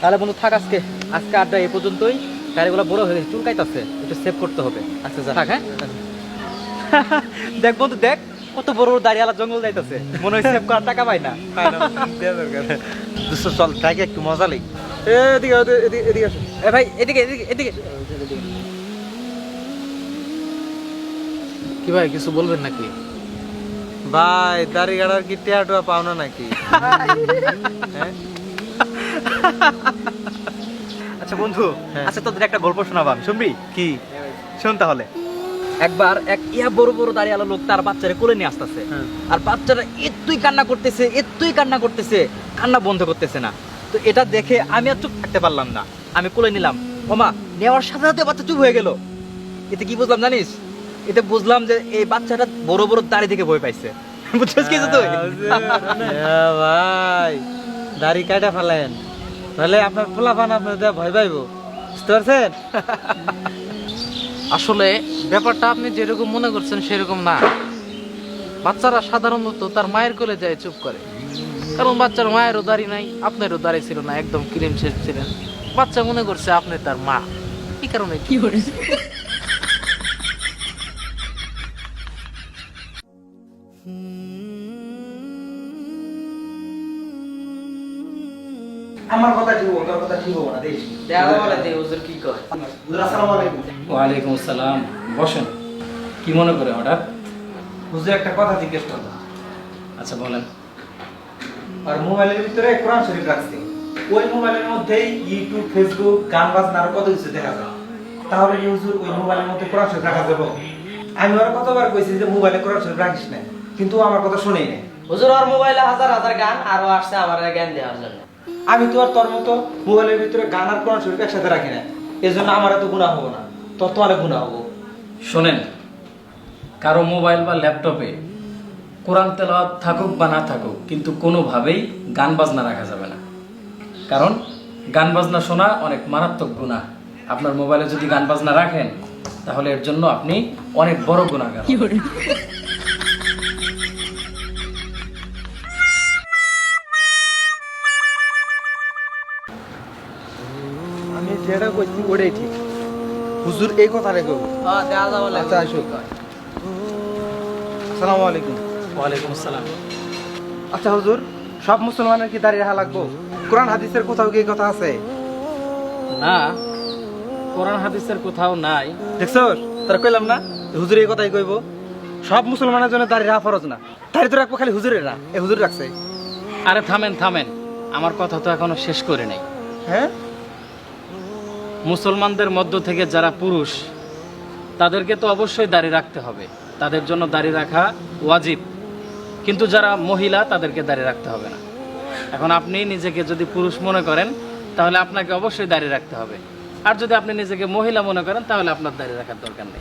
তাহলে বন্ধু থাক, আজকে আজকে আড্ডা এই পর্যন্তই। গাড়িগুলো বড় হয়ে গেছে, চুলকাইতেছে, একটু সেভ করতে হবে। আচ্ছা যা থাক। হ্যাঁ দেখ বন্ধু দেখ, কত বড় বড় দাঁড়িয়ালা জঙ্গল যাইতেছে, মনে হয় সেভ করার টাকা পাই না। চল ট্রাইকে একটু মজা লেগে। এদিকে এদিকে এদিকে আসো। এ ভাই এদিকে এদিকে এদিকে। কি ভাই কিছু বলবেন নাকি? ভাই দাড়ি গাড়ার কি টেয়া টুয়া পাও না নাকি? হ্যাঁ? আচ্ছা বন্ধু, হ্যাঁ। আচ্ছা তোদের একটা গল্প শোনাবাম, শুনবি? কি? শোন তাহলে। একবার এক ইয়া বড় বড় দাঁড়িয়ালো লোক তার বাচ্চারে কোলে নিয়ে আসতেছে, হ্যাঁ। আর বাচ্চারা এতই কান্না করতেছে, এতই কান্না করতেছে, কান্না বন্ধ করতেছে না। তো এটা দেখে আমি আর চুপ থাকতে পারলাম না, আমি কোলে নিলাম। ওমা, নেওয়ার সাথে সাথে বাচ্চা চুপ হয়ে গেল। এতে কি বুঝলাম জানিস? এতে বুঝলাম যে এই বাচ্চাটা বড় বড় দাড়ি থেকে ভয় পাইছে। বুঝছিস কিছু তুই? ভাই দাড়ি কাটা ফেলেন, তাহলে আপনার পোলাপান আপনার দেয়া ভয় পাইব, বুঝতে পারছেন? আসলে ব্যাপারটা আপনি যেরকম মনে করছেন সেরকম না। বাচ্চারা সাধারণত তার মায়ের কোলে যায় চুপ করে, কারণ বাচ্চার মায়েরও দাড়ি নাই, আপনারও দাড়ি ছিল না, একদম ক্রিম শেষ ছিলেন। বাচ্চা মনে করছে আপনি তার মা, এই কারণে কি করে। আমার কথা ঠিক হবে, তোর কথা ঠিক হবে না, দেখ। কি কয়? হুজুর আসসালামু আলাইকুম। ওয়ালাইকুম আসসালাম। বসেন। কি মনে করে হঠাৎ? হুজুর একটা কথা জিজ্ঞেস করলাম। আচ্ছা বলেন। আর মোবাইলের ভিতরে কোরআন শরীফ রাখছি, ওই মোবাইলের মধ্যেই ইউটিউব, ফেসবুক, গান বাজনা আরো কত কিছু দেখা যায়। তাহলে কি হুজুর ওই মোবাইলের মধ্যে কোরআন শরীফ রাখা যাবে? আমি ওরা কতবার কইছি যে মোবাইলে কোরআন শরীফ রাখিস না, কিন্তু ও আমার কথা শুনেই না। হুজুর আর মোবাইলে হাজার হাজার গান আরো আসছে আমার জ্ঞান দেওয়ার জন্য। আমি তো আর তোর মতো মোবাইলের ভিতরে গান আর কোরআন শরীফ একসাথে রাখি না, এজন্য আমার এত গুনাহ হবো না, তোর তো অনেক গুনাহ হবো। শোনেন, কারো মোবাইল বা ল্যাপটপে কোরআন তেলাওয়াত থাকুক বা না থাকুক, কিন্তু কোনোভাবেই গান বাজনা রাখা যাবে না। কারণ গান বাজনা শোনা অনেক মারাত্মক গুনাহ। আপনার মোবাইলে যদি গান বাজনা রাখেন, তাহলে এর জন্য আপনি অনেক বড় গুনাহগার। আমি যেটা কইছি ওটাই ঠিক। হুজুর এই কথা রেখো। হ্যাঁ দেওয়া যাবে। আচ্ছা আসো। আসসালামু আলাইকুম। ওয়ালাইকুম আসসালাম। আচ্ছা হুজুর, সব মুসলমানের কি দাড়ি রাখা লাগবো? কোরআন হাদিসের কোথাও কি এই কথা আছে? না, কোরআন হাদিসের কোথাও নাই। দেখছস, তারা কইলাম না হুজুর এই কথাই কইব। সব মুসলমানের জন্য দাড়ি রাখা ফরজ না, দাড়ি তো রাখবো খালি হুজুরের না, এই হুজুর রাখছে। আরে থামেন থামেন, আমার কথা তো এখনো শেষ করে নাই। হ্যাঁ, মুসলমানদের মধ্য থেকে যারা পুরুষ, তাদেরকে তো অবশ্যই দাড়ি রাখতে হবে, তাদের জন্য দাড়ি রাখা ওয়াজিব। কিন্তু যারা মহিলা, তাদেরকে দাড়ি রাখতে হবে না। এখন আপনি নিজেকে যদি পুরুষ মনে করেন, তাহলে আপনাকে অবশ্যই দাড়ি রাখতে হবে। আর যদি আপনি নিজেকে মহিলা মনে করেন, তাহলে আপনার দাড়ি রাখার দরকার নেই।